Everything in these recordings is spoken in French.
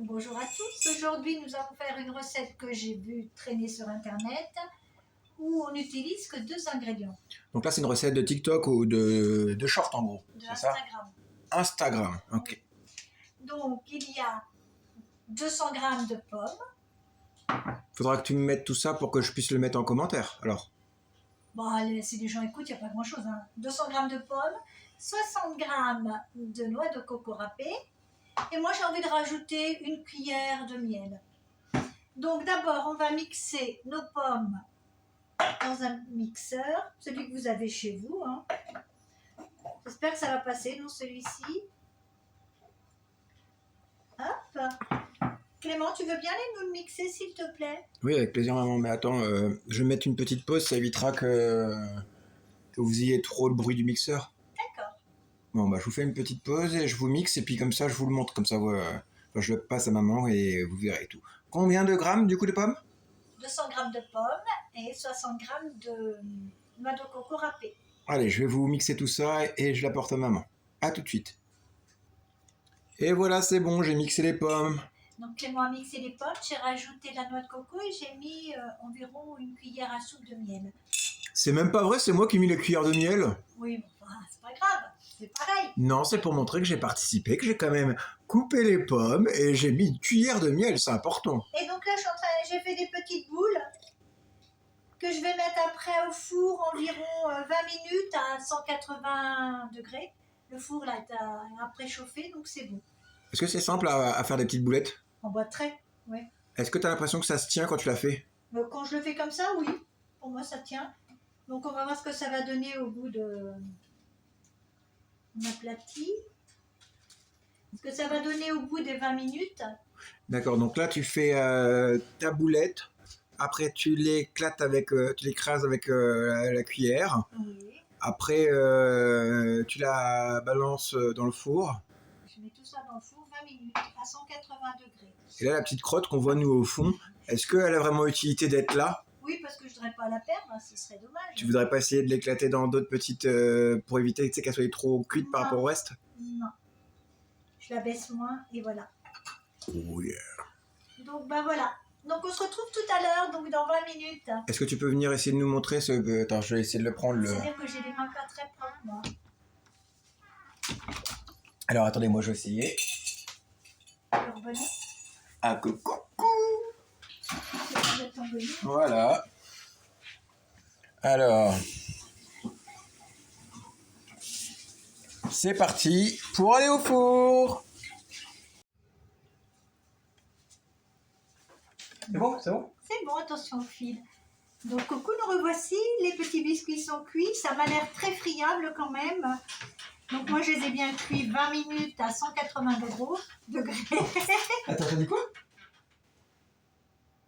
Bonjour à tous, aujourd'hui nous allons faire une recette que j'ai vue traîner sur internet où on n'utilise que 2 ingrédients. Donc là, c'est une recette de TikTok ou de short en gros. De C'est ça? Instagram. Instagram, ok. Oui. Donc il y a 200 g de pommes. Faudra que tu me mettes tout ça pour que je puisse le mettre en commentaire, alors. Bon, allez, si les gens écoutent, il n'y a pas grand chose. 200 g de pommes, 60 g de noix de coco râpée. Et moi j'ai envie de rajouter une cuillère de miel. Donc d'abord on va mixer nos pommes dans un mixeur, celui que vous avez chez vous. J'espère que ça va passer, non celui-ci. Hop. Clément, tu veux bien aller nous le mixer s'il te plaît? Oui, avec plaisir, maman. Mais attends, je vais mettre une petite pause, ça évitera que vous ayez trop le bruit du mixeur. D'accord. Bon, bah, je vous fais une petite pause et je vous mixe, et puis comme ça, je vous le montre. Comme ça, enfin, je le passe à maman et vous verrez tout. Combien de grammes, du coup, de pommes? 200 g de pommes et 60 g de noix de coco râpée. Allez, je vais vous mixer tout ça et je l'apporte à maman. À tout de suite. Et voilà, c'est bon, j'ai mixé les pommes. Donc Clément a mixé les pommes, j'ai rajouté la noix de coco et j'ai mis environ une cuillère à soupe de miel. C'est même pas vrai, c'est moi qui ai mis les cuillères de miel. Oui, bon, c'est pas grave, c'est pareil. Non, c'est pour montrer que j'ai participé, que j'ai quand même coupé les pommes et j'ai mis une cuillère de miel, c'est important. Et donc là, j'ai fait des petites boules que je vais mettre après au four environ 20 minutes à 180 degrés. Le four là est à préchauffer, donc c'est bon. Est-ce que c'est simple à faire des petites boulettes? En boîte trait, oui. Est-ce que tu as l'impression que ça se tient quand tu l'as fait? Quand je le fais comme ça, oui. Pour moi, ça tient. Donc on va voir ce que ça va donner au bout de... On aplatit. Ce que ça va donner au bout des 20 minutes. D'accord, donc là tu fais ta boulette, après tu l'éclates avec, tu l'écrases avec la cuillère, Oui. après tu la balances dans le four. Je mets tout ça dans le four 20 minutes à 180 degrés. Et là la petite crotte qu'on voit nous au fond, est-ce qu'elle a vraiment utilité d'être là? Oui, parce que je ne voudrais pas la perdre, ce serait dommage. Tu voudrais pas essayer de l'éclater dans d'autres petites... pour éviter qu'elle soit trop cuite par rapport au reste? Non. Je la baisse moins et voilà. Oh yeah. Donc ben voilà. Donc on se retrouve tout à l'heure, donc dans 20 minutes. Est-ce que tu peux venir essayer de nous montrer ce... Attends, je vais essayer de le prendre. C'est-à-dire que j'ai les mains pas très propres, moi. Alors attendez, moi je vais essayer. Alors, revenez. Ah, coucou. Vous êtes tombé. Voilà. Alors... C'est parti pour aller au four. C'est bon, c'est bon? C'est bon, attention au fil. Donc coucou, nous revoici. Les petits biscuits sont cuits. Ça m'a l'air très friable quand même. Donc moi je les ai bien cuits 20 minutes à 180 degrés. Attends, t'as dit quoi?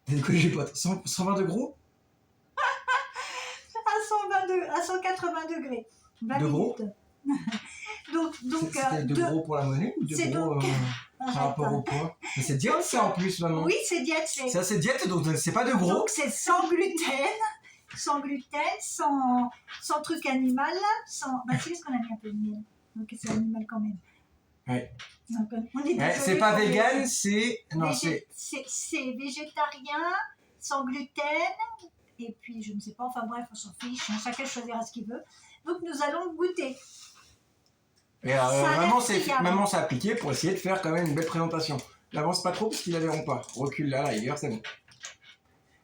T'as dit quoi? J'ai pas... 120 degrés? À 180 degrés. 20 De gros? minutes. donc C'était de gros pour la monnaie ou de gros donc... par rapport au poids? Mais c'est diète ça en plus, maman. Oui, c'est diète. Ça c'est diète, donc c'est pas de gros. Donc c'est sans gluten, sans truc animal, sans... Bah c'est ce qu'on a mis un peu de miel. Donc c'est animal quand même. Ouais. Donc, on est désolé C'est pas pour vegan, c'est... Non, c'est végétarien, sans gluten, et puis je ne sais pas, enfin bref, on s'en fiche, chacun choisira ce qu'il veut. Donc nous allons goûter. Et maman s'est appliquée pour essayer de faire quand même une belle présentation. N'avance pas trop parce qu'ils la verront pas. Recule là, la rigueur, c'est bon.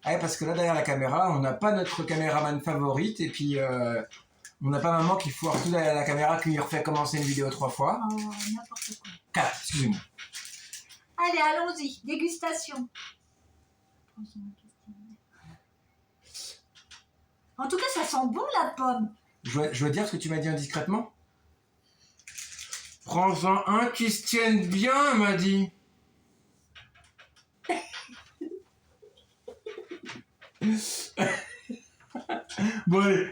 Ah, parce que là derrière la caméra, on n'a pas notre caméraman favorite et puis on n'a pas maman qui foire tout derrière la caméra qui lui refait commencer une vidéo 3 fois. Oh, n'importe quoi. 4, excusez-moi. Allez, allons-y, dégustation. En tout cas, ça sent bon la pomme. Je veux dire ce que tu m'as dit indiscrètement. Prends-en un qui se tienne bien, m'a dit. Bon allez,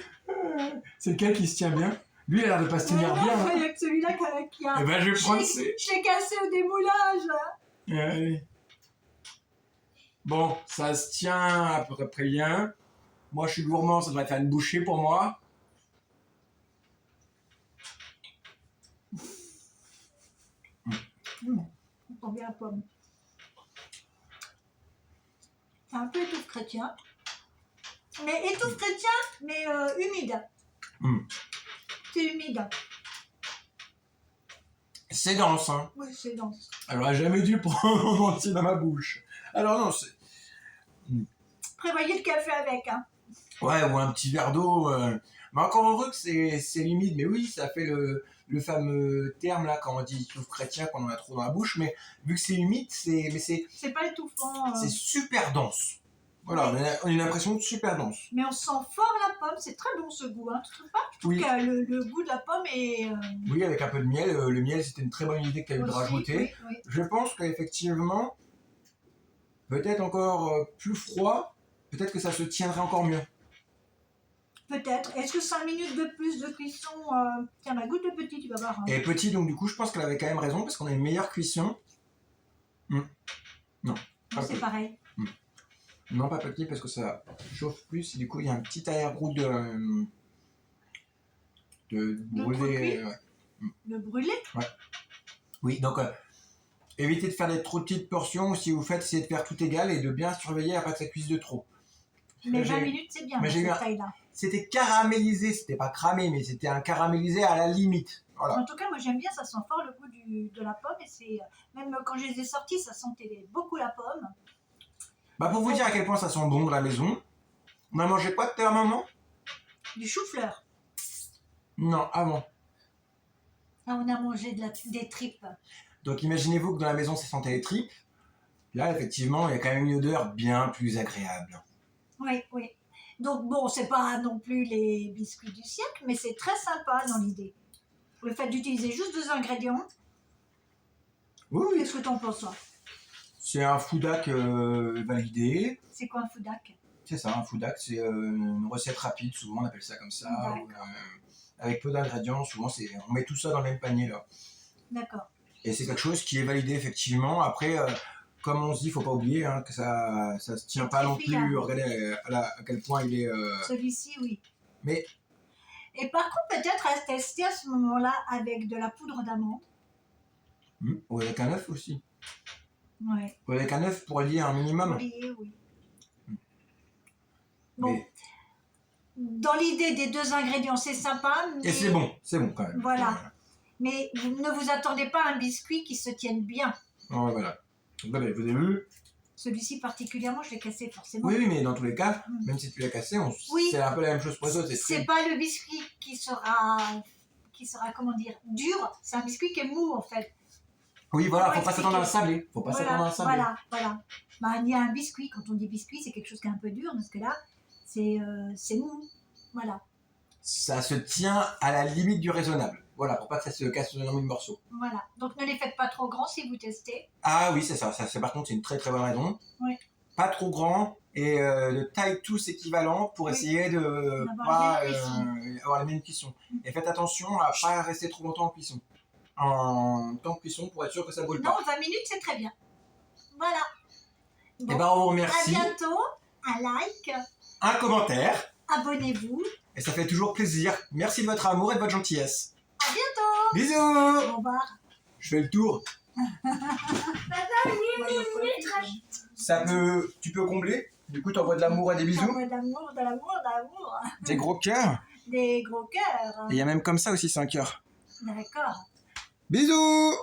c'est lequel qui se tient bien? Lui, il a l'air de pas se tenir bien. Il n'y a que celui-là qui a... Eh ben, je vais prendre... Je l'ai cassé au démoulage. Allez. Bon, ça se tient à peu près bien. Moi, je suis gourmand, ça devrait faire une bouchée pour moi. On sent bien la pomme. C'est un peu étouffe chrétien. Mais étouffe chrétien, mais humide. C'est humide. C'est dense, hein. Oui, c'est dense. Alors, j'aurais jamais dû le prendre en entier dans ma bouche. Alors non, c'est... Prévoyez le café avec, hein. Ouais, ou un petit verre d'eau. Mais encore heureux que c'est limite. Mais oui, ça fait le fameux terme là quand on dit étouffe chrétien, qu'on en a trop dans la bouche. Mais vu que c'est humide, c'est pas étouffant. C'est super dense. Voilà, on a une impression super dense. Mais on sent fort la pomme. C'est très bon ce goût, hein. Tu trouves pas? Je trouve que le goût de la pomme est... Oui, avec un peu de miel. Le miel, c'était une très bonne idée que tu as eu de rajouter. Oui. Je pense qu'effectivement, peut-être encore plus froid, peut-être que ça se tiendrait encore mieux. Peut-être. Est-ce que 5 minutes de plus de cuisson... Tiens, ma goutte de petit, tu vas voir. Hein. Et petit, donc du coup, je pense qu'elle avait quand même raison, parce qu'on a une meilleure cuisson. Non. C'est pareil. Non, pas petit, parce que ça chauffe plus, et du coup, il y a un petit arrière-goût de brûlé. De brûlé. Ouais. Oui, donc évitez de faire des trop petites portions, ou si vous faites, essayez de faire tout égal, et de bien surveiller après que ça cuise de trop. Mais 20 minutes, c'est bien, cette taille-là. C'était caramélisé, c'était pas cramé, mais c'était un caramélisé à la limite. Voilà. En tout cas, moi j'aime bien, ça sent fort le goût de la pomme, et c'est même quand je les ai sortis, ça sentait beaucoup la pomme. Bah pour vous dire à quel point ça sent bon de la maison, on a mangé quoi tout à l'heure, maman? Du chou-fleur. Non, avant. Ah, on a mangé des tripes. Donc imaginez-vous que dans la maison, ça sentait les tripes. Là, effectivement, il y a quand même une odeur bien plus agréable. Oui. Donc bon, c'est pas non plus les biscuits du siècle, mais c'est très sympa dans l'idée. Le fait d'utiliser juste 2 ingrédients. Oui. Qu'est-ce que t'en penses, toi? C'est un foudac validé. C'est quoi un foudac? C'est ça, un foudac, c'est une recette rapide, souvent on appelle ça comme ça. Avec peu d'ingrédients, souvent on met tout ça dans le même panier là. D'accord. Et c'est quelque chose qui est validé effectivement. Après, comme on se dit, il ne faut pas oublier que ça ne se tient pas non plus. Regardez à quel point il est... Celui-ci, oui. Mais... Et par contre, peut-être à tester à ce moment-là avec de la poudre d'amande. Ou avec un œuf aussi. Ouais. Ou avec un œuf pour lier un minimum. Oui. Bon. Mais... Dans l'idée des 2 ingrédients, c'est sympa. Mais... Et c'est bon quand même. Voilà. Mais ne vous attendez pas à un biscuit qui se tienne bien. Oh, voilà. Vous avez vu? Celui-ci particulièrement, je l'ai cassé forcément. Oui, mais dans tous les cas, même si tu l'as cassé, c'est un peu la même chose pour les autres. C'est pas le biscuit qui sera, comment dire, dur. C'est un biscuit qui est mou en fait. Oui, voilà, faut pas s'attendre à un sablé. Voilà. Bah, il y a un biscuit. Quand on dit biscuit, c'est quelque chose qui est un peu dur, parce que là, c'est mou. Voilà. Ça se tient à la limite du raisonnable. Voilà, pour pas que ça se casse dans 1000 morceaux. Voilà. Donc ne les faites pas trop grands si vous testez. Ah oui, c'est ça. Par contre, c'est une très très bonne raison. Oui. Pas trop grand et de taille tous équivalente pour essayer de pas avoir la même cuisson. Et faites attention à pas rester trop longtemps en cuisson. En temps de cuisson pour être sûr que ça brûle pas. Non, 20 minutes, c'est très bien. Voilà. Bon, et ben on vous remercie. À bientôt. Un like. Un commentaire. Abonnez-vous. Et ça fait toujours plaisir. Merci de votre amour et de votre gentillesse. À bientôt. Bisous. Au revoir. Je fais le tour. Tu peux combler. Du coup, t'envoies de l'amour et des bisous. T'envoies de l'amour. Des gros cœurs. Des gros cœurs. Et il y a même comme ça aussi, c'est un cœur. D'accord. Bisous.